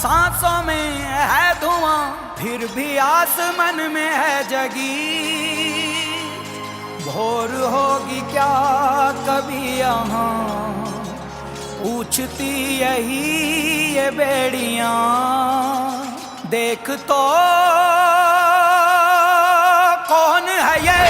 सांसों में है धुआं फिर भी आस मन में है जगी। भोर होगी क्या कभी यहाँ पूछती यही ये बेड़ियां। देख तो कौन है ये।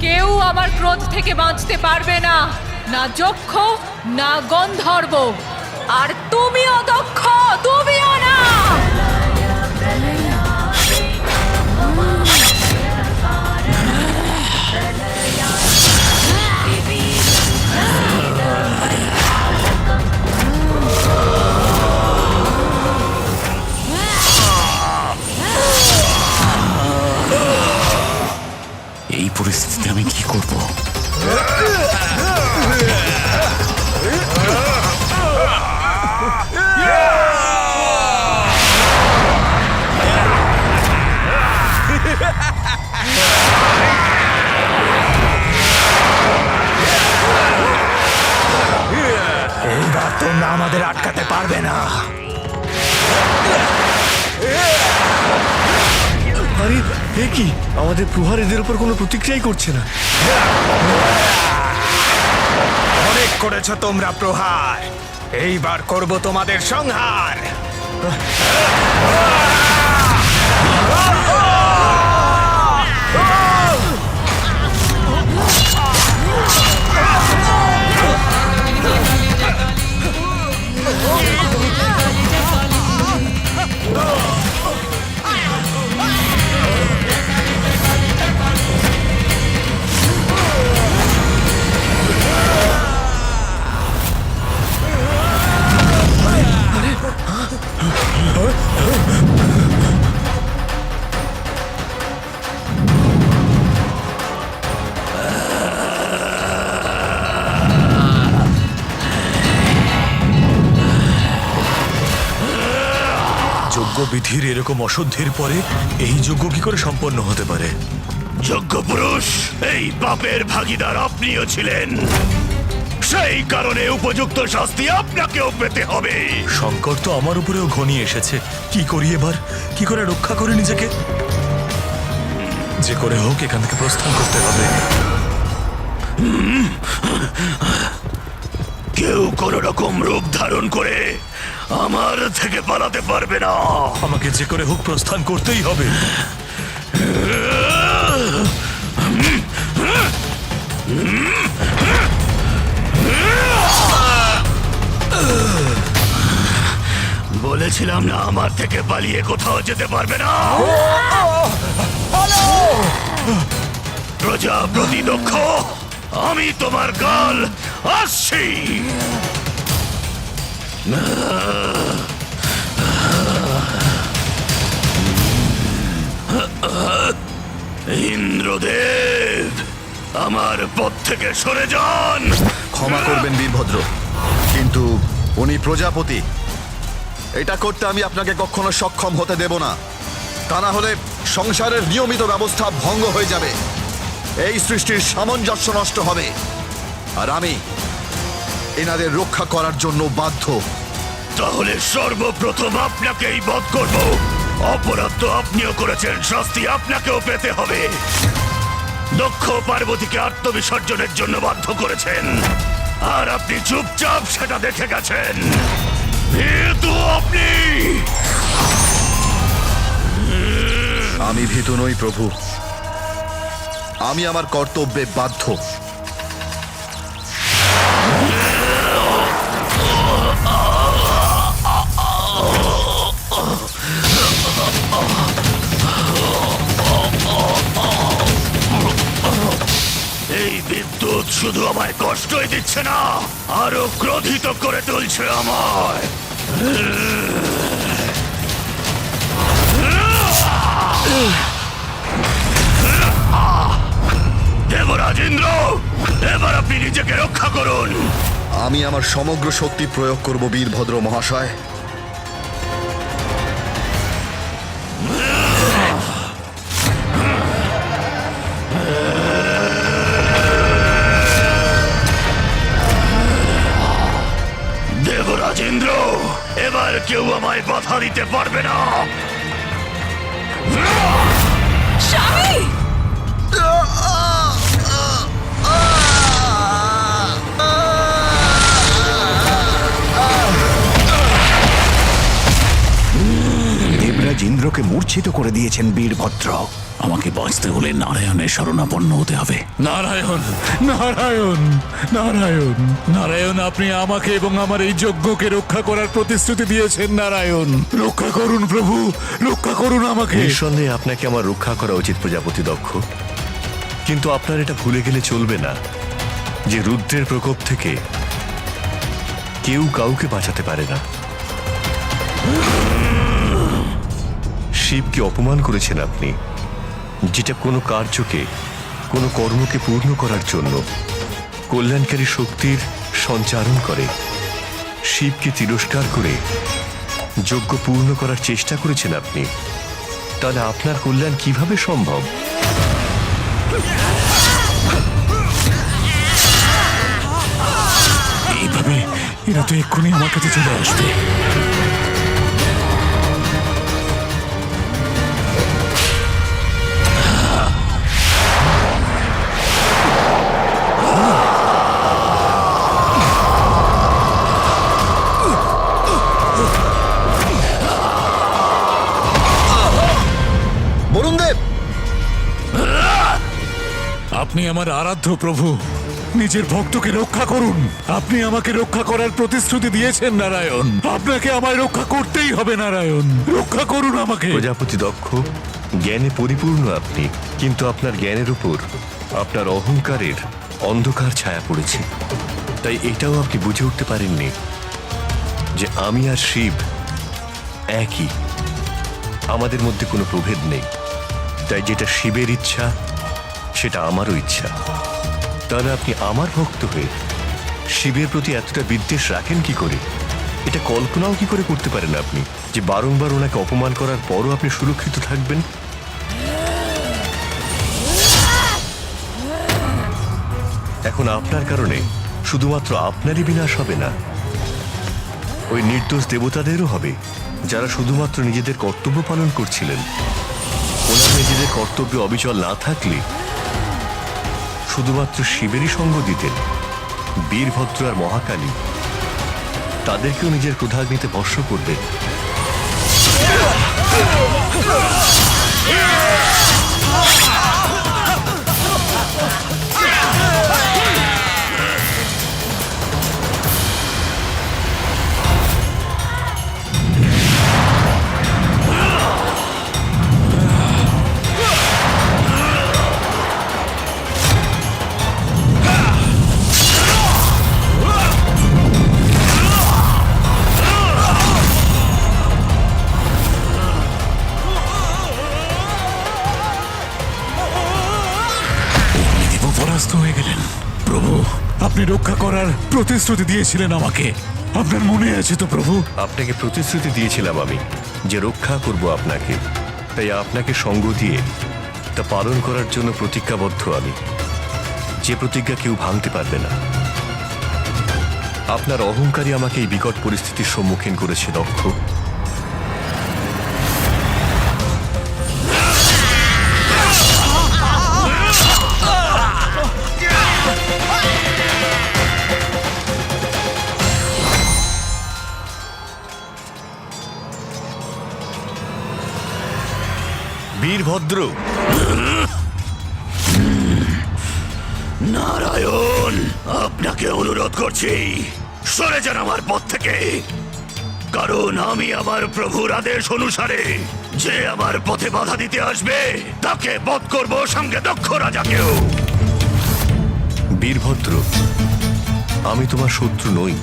কেউ আমার ক্রোধ থেকে বাঁচতে পারবে না, না যক্ষ না গন্ধর্ব, আর তুমিও দক্ষ, তুমিও না। এই পরিস্থিতিতে আমি কি করব? এইবার তোমরা আমাদের আটকাতে পারবে না। আরে এ কি, আমাদের প্রহার এদের উপর কোনো প্রতিক্রিয়াই করছে না। অনেক করেছো তোমরা প্রহার, এইবার করব তোমাদের সংহার। যজ্ঞবিধির এরকম অশুদ্ধির পরে এই যজ্ঞ কি করে সম্পন্ন হতে পারে? যজ্ঞ পুরুষ, এই পাপের ভাগীদার আপনিও ছিলেন, সেই কারণে উপযুক্ত শাস্তি আপনাকেও পেতে হবে। সংকট তো আমার উপরেও ঘনিয়ে এসেছে। কি করি এবার? কি করে রক্ষা করি নিজেকে? যে করে হোক এখান থেকে প্রস্থান করতে হবে। কেউ কোন রকম রূপ ধারণ করে আমার থেকে পালাতে পারবে না। আমাকে যে করে হোক প্রস্থান করতেই হবে। বলেছিলাম না আমার থেকে পালিয়ে কোথাও যেতে পারবে না। প্রজাপতি দক্ষ, আমি তোমার কাল আসছি। ইন্দ্রদেব, আমার পথ থেকে সরে যান। ক্ষমা করবেন বীরভদ্র, কিন্তু উনি প্রজাপতি। এটা করতে আমি আপনাকে কখনো সক্ষম হতে দেব না। তা না হলে সংসারের নিয়মিত ব্যবস্থা ভঙ্গ হয়ে যাবে, এই সৃষ্টির সামঞ্জস্য নষ্ট হবে, আর আমি এনাদের রক্ষা করার জন্য বাধ্য। তাহলে সর্বপ্রথম আপনাকেই বধ করব। অপরাধ তো আপনিও করেছেন, শাস্তি আপনাকেও পেতে হবে। দক্ষ পার্বতীকে আত্মবিসর্জনের জন্য বাধ্য করেছেন, আর আপনি চুপচাপ সেটা দেখে গেছেন। কিন্তু আপনি, আমি ভীতু নই প্রভু, আমি আমার কর্তব্যে বাধ্য। এই বিদ্যুৎ শুধু আমায় কষ্টই দিচ্ছে না, আরো ক্রোধিত করে তুলছে আমায়। দেবরাজ ইন্দ্র, এবার আপনি নিজেকে রক্ষা করুন। আমি আমার সমগ্র শক্তি প্রয়োগ করব বীরভদ্র মহাশয়। ইন্দ্র, এবার কেউ আমায় বাধা দিতে পারবে না। স্বামী! দেবরাজ ইন্দ্রকে মূর্ছিত করে দিয়েছেন বীরভদ্র। আমাকে বাঁচতে হলে নারায়ণের শরণাপন্ন হতে হবে। নারায়ণ, নারায়ণ, নারায়ণ, নারায়ণ, আপনি আমাকে এবং আমার এই যজ্ঞকে রক্ষা করার প্রতিশ্রুতি দিয়েছেন। নারায়ণ, রক্ষা করুন প্রভু, রক্ষা করুন আমাকে। নিঃসন্দেহে আপনাকে আমার রক্ষা করা উচিত প্রজাপতি দক্ষ, কিন্তু আপনার এটা ভুলে গেলে চলবে না যে রুদ্রের প্রকোপ থেকে কেউ কাউকে বাঁচাতে পারে না। শিবকে অপমান করেছেন আপনি, যেটা কোনো কার্যকে, কোনো কর্মকে পূর্ণ করার জন্য কল্যাণকারী শক্তির সঞ্চারণ করে। শিবকে তিরস্কার করে যজ্ঞ পূর্ণ করার চেষ্টা করেছেন আপনি। তাহলে আপনার কল্যাণ কিভাবে সম্ভব? এইভাবে এরা তো এক্ষুনি আমার কাছে চলে আসবে। বরুণ দেব, আপনি আমার আরাধ্য প্রভু, নিজের ভক্তকে রক্ষা করুন। আপনি আমাকে রক্ষা করার প্রতিশ্রুতি দিয়েছেন নারায়ণ, আপনাকে আমায় রক্ষা করতেই হবে। নারায়ণ, রক্ষা করুন আমাকে। প্রজাপতি দক্ষ, জ্ঞানে পরিপূর্ণ আপনি, কিন্তু আপনার জ্ঞানের উপর আপনার অহংকারের অন্ধকার ছায়া পড়েছে। তাই এটাও আপনি বুঝে উঠতে পারেননি যে আমি আর শিব একই, আমাদের মধ্যে কোনো প্রভেদ নেই। তাই যেটা শিবের ইচ্ছা সেটা আমারও ইচ্ছা। তাহলে আপনি আমার ভক্ত হয়ে শিবের প্রতি এতটা বিদ্বেষ রাখেন কি করে? এটা কল্পনাও কি করে করতে পারেন আপনি যে বারংবার ওনাকে অপমান করার পরও আপনি সুরক্ষিত থাকবেন? এখন আপনার কারণে শুধুমাত্র আপনারই বিনাশ হবে না, ওই নির্দোষ দেবতাদেরও হবে, যারা শুধুমাত্র নিজেদের কর্তব্য পালন করছিলেন। ওনারা নিজেদের কর্তব্যে অবিচল না থাকলে শুধুমাত্র শিবেরই সঙ্গ দিতেন। বীরভদ্র আর মহাকালী তাদেরকেও নিজের ক্রোধাগ্নিতে ভস্ম করবেন। পরাস্ত হয়ে গেলেন প্রভু, আপনি রক্ষা করার প্রতিশ্রুতি দিয়েছিলেন আমাকে, আপনার মনে আছে তো প্রভু? আপনাকে প্রতিশ্রুতি দিয়েছিলাম আমি যে রক্ষা করব আপনাকে, তাই আপনাকে সঙ্গ দিয়ে তা পালন করার জন্য প্রতিজ্ঞাবদ্ধ আমি, যে প্রতিজ্ঞা কেউ ভাঙতে পারবে না। আপনার অহংকারই আমাকে এই বিকট পরিস্থিতির সম্মুখীন করেছে দক্ষ। বীরভদ্র, নারায়ণ, আপনাকে অনুরোধ করছি, সরে যান আমার পথ থেকে। কারণ আমি আমার প্রভুর আদেশ অনুসারে যে আমার পথে বাধা দিতে আসবে তাকে বধ করব, সঙ্গে দক্ষ রাজাকেও। বীরভদ্র, আমি তোমার শত্রু নই,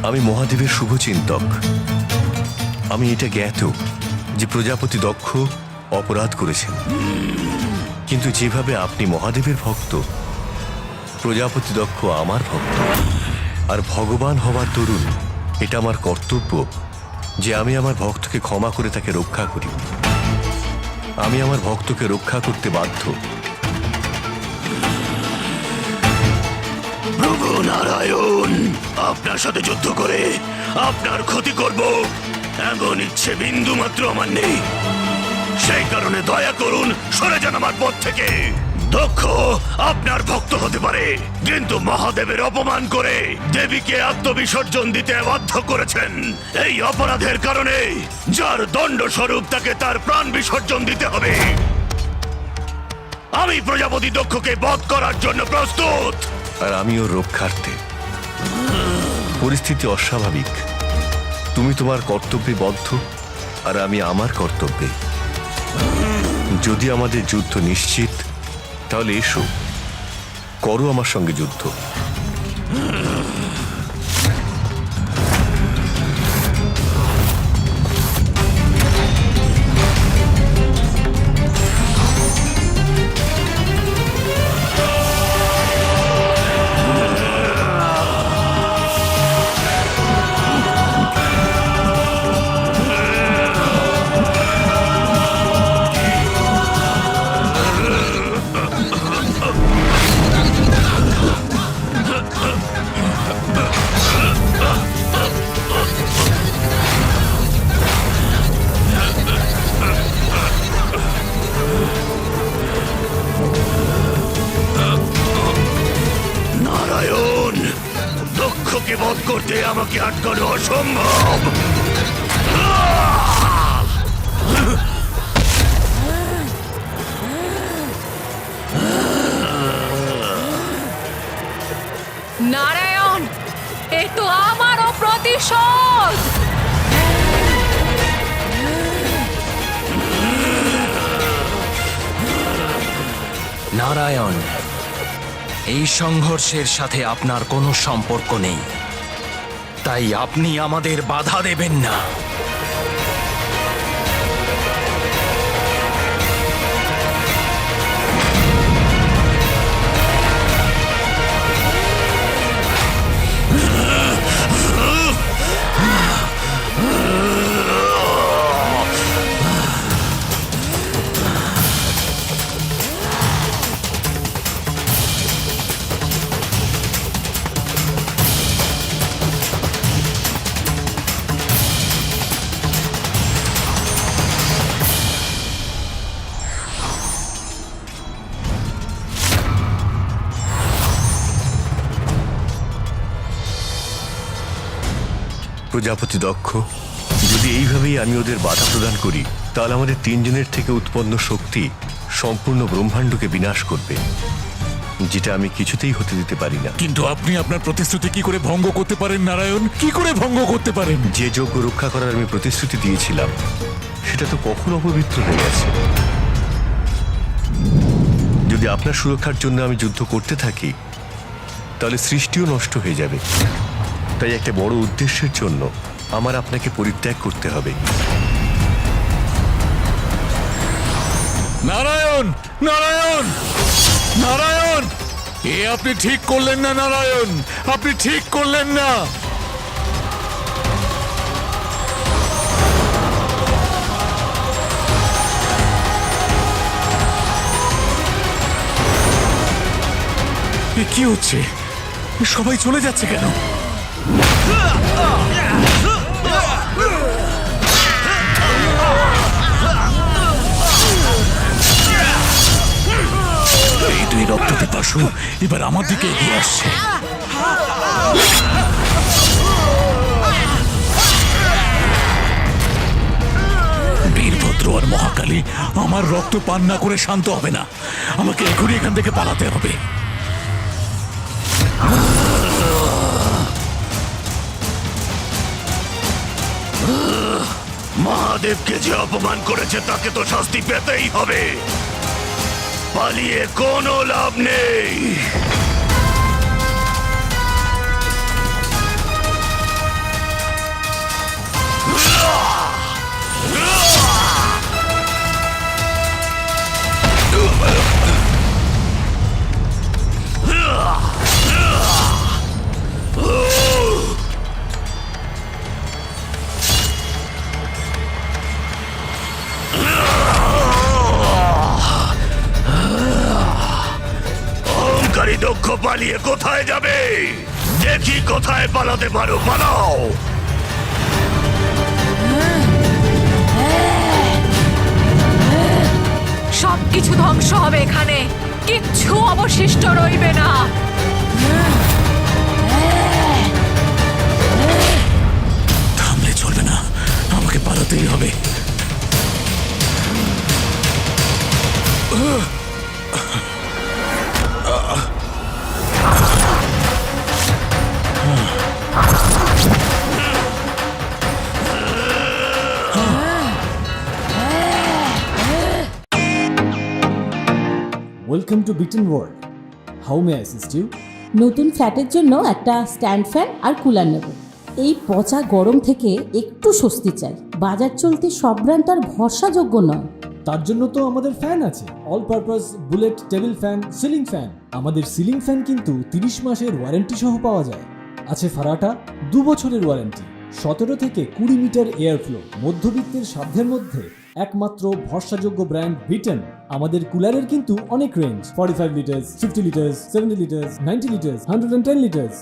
আমি মহাদেবের শুভচিন্তক। আমি এটা জ্ঞাত যে প্রজাপতি দক্ষ অপরাধ করেছেন, কিন্তু যেভাবে আপনি মহাদেবের ভক্ত, প্রজাপতি দক্ষ আমার ভক্ত। আর ভগবান হবার দরুন এটা আমার কর্তব্য যে আমি আমার ভক্তকে ক্ষমা করে তাকে রক্ষা করি। আমি আমার ভক্তকে রক্ষা করতে বাধ্য। প্রভু, নারায়ণ, আপনার সাথে যুদ্ধ করে আপনার ক্ষতি করব এমন ইচ্ছে বিন্দু মাত্র আমার নেই। সেই কারণে দয়া করুন, সরে যান আমার পথ থেকে। দক্ষ আপনার ভক্ত হতে পারে, কিন্তু মহাদেবের অপমান করে দেবীকে আত্মবিসর্জন দিতে বাধ্য করেছেন। এই অপরাধের কারণে যার দণ্ড স্বরূপ তাকে তার প্রাণ বিসর্জন দিতে হবে। আমি প্রজাপতি দক্ষকে বধ করার জন্য প্রস্তুত। আর আমিও রক্ষার্থে। পরিস্থিতি অস্বাভাবিক। তুমি তোমার কর্তব্যে বদ্ধ, আর আমি আমার কর্তব্যে। যদি আমাদের যুদ্ধ নিশ্চিত, তাহলে এসো, করো আমার সঙ্গে যুদ্ধ। নারায়ণ, দক্ষকে বধ করতে আমাকে আটকানো অসম্ভব। নারায়ণ, এ তো আমারও প্রতিশোধ। নারায়ণ, এই সংঘর্ষের সাথে আপনার কোনো সম্পর্ক নেই, তাই আপনি আমাদের বাধা দেবেন না। প্রজাপতি দক্ষ, যদি এইভাবেই আমি ওদের বাধা প্রদান করি, তাহলে আমাদের তিনজনের থেকে উৎপন্ন শক্তি সম্পূর্ণ ব্রহ্মাণ্ডকে বিনাশ করবে, যেটা আমি কিছুতেই হতে দিতে পারি না। কিন্তু আপনি আপনার প্রতিশ্রুতি কি করে ভঙ্গ করতে পারেন নারায়ণ? কি করে ভঙ্গ করতে পারেন? যে যজ্ঞ রক্ষা করার আমি প্রতিশ্রুতি দিয়েছিলাম, সেটা তো কখন অপবিত্র হয়ে গেছে। যদি আপনার সুরক্ষার জন্য আমি যুদ্ধ করতে থাকি, তাহলে সৃষ্টিও নষ্ট হয়ে যাবে। তাই একটা বড় উদ্দেশ্যের জন্য আমার আপনাকে পরিত্যাগ করতে হবে। নারায়ণ, নারায়ণ, নারায়ণ, এ আপনি ঠিক করলেন না নারায়ণ, আপনি ঠিক করলেন না। এ কি হচ্ছে? সবাই চলে যাচ্ছে কেন? এই দুই রক্ত পিপাসু এবার আমার দিকে এগিয়ে আসছে। বীরভদ্র আর মহাকালী আমার রক্ত পান না করে শান্ত হবে না। আমাকে এখনই এখান থেকে পালাতে হবে। মহাদেবকে যে অপমান করেছে তাকে তো শাস্তি পেতেই হবে। পালিয়ে কোনো লাভ নেই। দক্ষ পালিয়ে কোথায় যাবে? দেখি কোথায় পালাতে পারো, পালাও। সবকিছু ধ্বংস হবে এখানে, কিচ্ছু অবশিষ্ট রইবে না। থামলে চলবে না, আমাকে পালাতেই হবে। Welcome to bitten world. How may I assist you? নতুন ফ্ল্যাটের জন্য একটা স্ট্যান্ড ফ্যান আর কুলার নেব। এই পচা গরম থেকে একটু স্বস্তি চাই। বাজার চলতে সব ব্র্যান্ড আর ভরসাযোগ্য নয়। তার জন্য তো আমাদের ফ্যান আছে, all purpose bullet table fan, ceiling fan. আমাদের সিলিং ফ্যান কিন্তু 30 মাসের ওয়ারেন্টি সহ পাওয়া যায়। আছে ফারাটা 2 বছরের ওয়ারেন্টি, 17 থেকে 20 মিটার এয়ার ফ্লো। মধ্যবিত্তের সাধ্যের মধ্যে একমাত্র ভরসাযোগ্য ব্র্যান্ড বিটেন। আমাদের কুলারের কিন্তু অনেক range, 45 litres, 50 litres, 70 litres, 90 litres, 110 litres.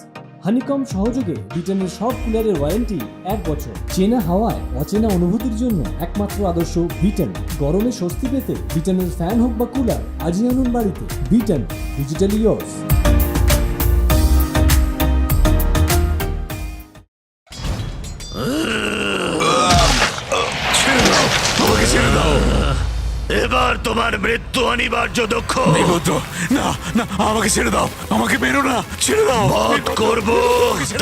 Honeycomb সহযোগে বিটেনের সব কুলারের ওয়ারেন্টি 1 বছর। চেনা হাওয়ায় অচেনা অনুভূতির জন্য একমাত্র আদর্শ বিটেন। গরমে স্বস্তি পেতে বিটেনের ফ্যান হোক বা কুলার, আজই আনুন বাড়িতে। Beaten, digitally yours. আমাকে ছেড়ে দাও। এবার তোমার মৃত্যু অনিবার্য, দক্ষ। বিভদ্র, না না, আমাকে ছেড়ে দাও, আমাকে মেরো না, ছেড়ে দাও। বধ করবো,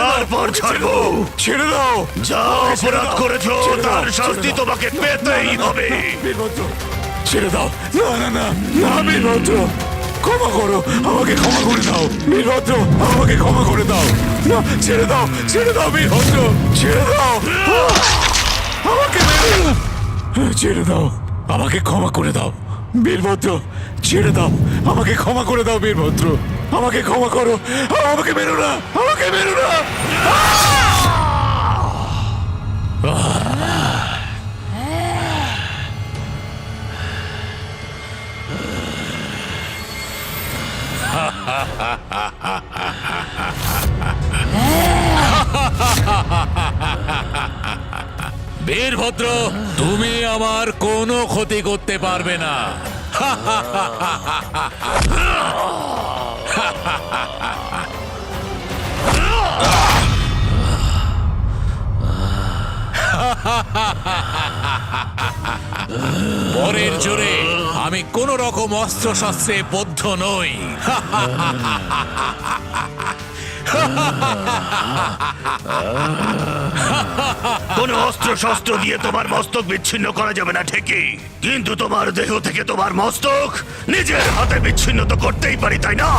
তারপর ছাড়বো। ছেড়ে দাও। যা অপরাধ করেছো তার শাস্তি তোমাকে পেতেই হবে। বীরভদ্র, ছেড়ে দাও। না না না না, বীরভদ্র, ক্ষমা করো, আমাকে ক্ষমা করে দাও। বীরভদ্র, আমাকে ক্ষমা করে দাও। না, ছেড়ে দাও, ছেড়ে দাও বীরভদ্র, ছেড়ে দাও। আমাকে মেরো না, ছেড়ে দাও, আমাকে ক্ষমা করে দাও। বীরভদ্র, ছেড়ে দাও, আমাকে ক্ষমা করে দাও। বীরভদ্র, আমাকে ক্ষমা করো, আমাকে মেরো না, আমাকে মেরো না। বীরভদ্র, তুমি আমার কোনো ক্ষতি করতে পারবে না। পরের জোরে আমি কোন রকম অস্ত্র শস্ত্রে বদ্ধ নই। কোন অস্ত্র শস্ত্র দিয়ে তোমার মস্তক বিচ্ছিন্ন করা যাবে না ঠিকই, কিন্তু তোমার দেহ থেকে তোমার মস্তক নিজের হাতে বিচ্ছিন্ন তো করতেই পারি, তাই না?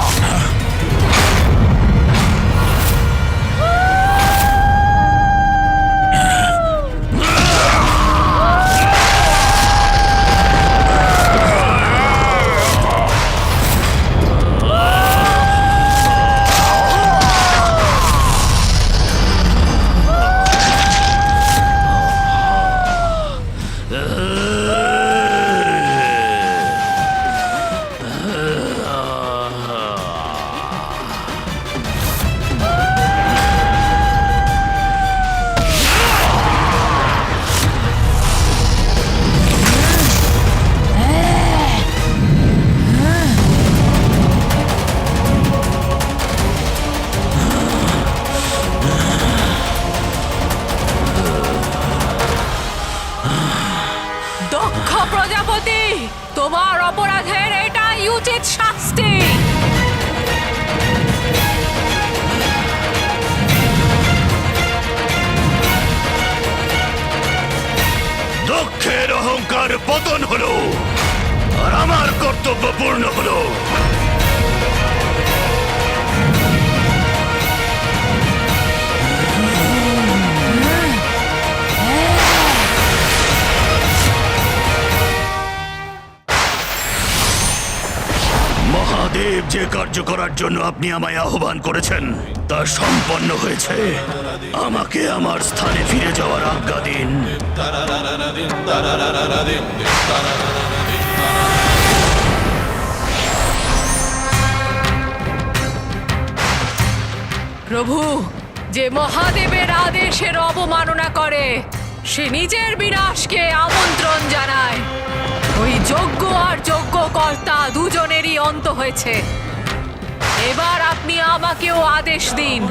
দক্ষ প্রজাপতি, তোমার অপরাধের এটাই উচিত শাস্তি। দক্ষের অহংকার পতন হলো, আর আমার কর্তব্য পূর্ণ হলো। মহাদেব যে কার্য করার জন্য আপনি আমায় আহ্বান করেছেন তা সম্পন্ন হয়েছে। আমাকে আমার স্থানে ফিরে যাওয়ার আজ্ঞা দিন। প্রভু, যে মহাদেবের আদেশের অবমাননা করে সে নিজের বিনাশকে আমন্ত্রণ জানায়। ওই যজ্ঞ আর যজ্ঞকর্তা দুজনেরই অন্ত হয়েছে। এবার আপনি আমাকেও আদেশ দিন।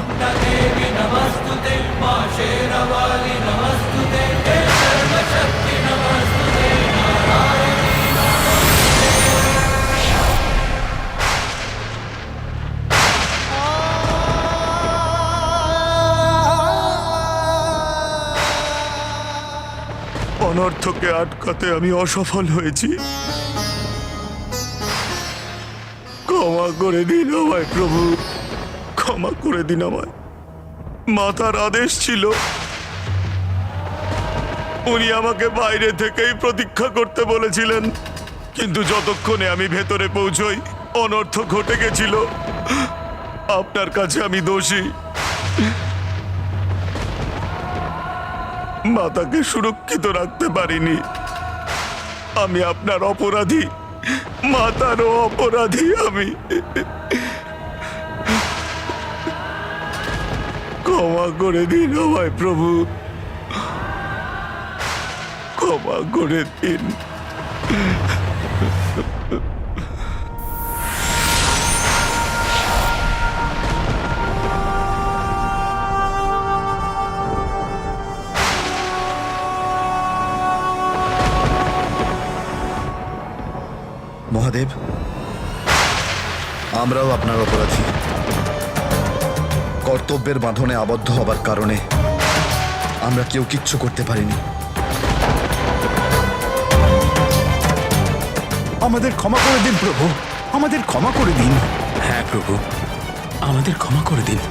অনর্থকে আটকাতে আমি অসফল হয়েছি। ক্ষমা করে দিন আমায় প্রভু, ক্ষমা করে দিন আমায়। মাতার আদেশ ছিল উনি আমাকে বাইরে থেকেই প্রতীক্ষা করতে বলেছিলেন, কিন্তু যতক্ষণে আমি ভেতরে পৌঁছই অনর্থ ঘটে গেছিল। আপনার কাছে আমি দোষী। মাতাকে সুরক্ষিত রাখতে পারিনি। আমি আপনার অপরাধী, মাতারও অপরাধী আমি। ক্ষমা করে দিন আমায় প্রভু, ক্ষমা করে দিন। মহাদেব, আমরাও আপনার অপরাধী। কর্তব্যের বাঁধনে আবদ্ধ হবার কারণে আমরা কেউ কিচ্ছু করতে পারিনি। আমাদের ক্ষমা করে দিন প্রভু, আমাদের ক্ষমা করে দিন। হ্যাঁ প্রভু, আমাদের ক্ষমা করে দিন।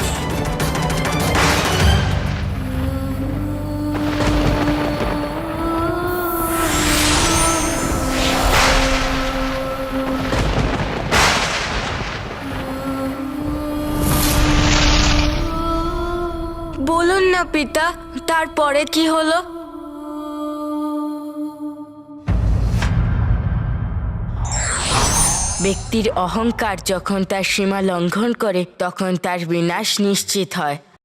বলুন না পিতা, তারপরে কি হলো? ব্যক্তির অহংকার যখন তার সীমা লঙ্ঘন করে তখন তার বিনাশ নিশ্চিত হয়।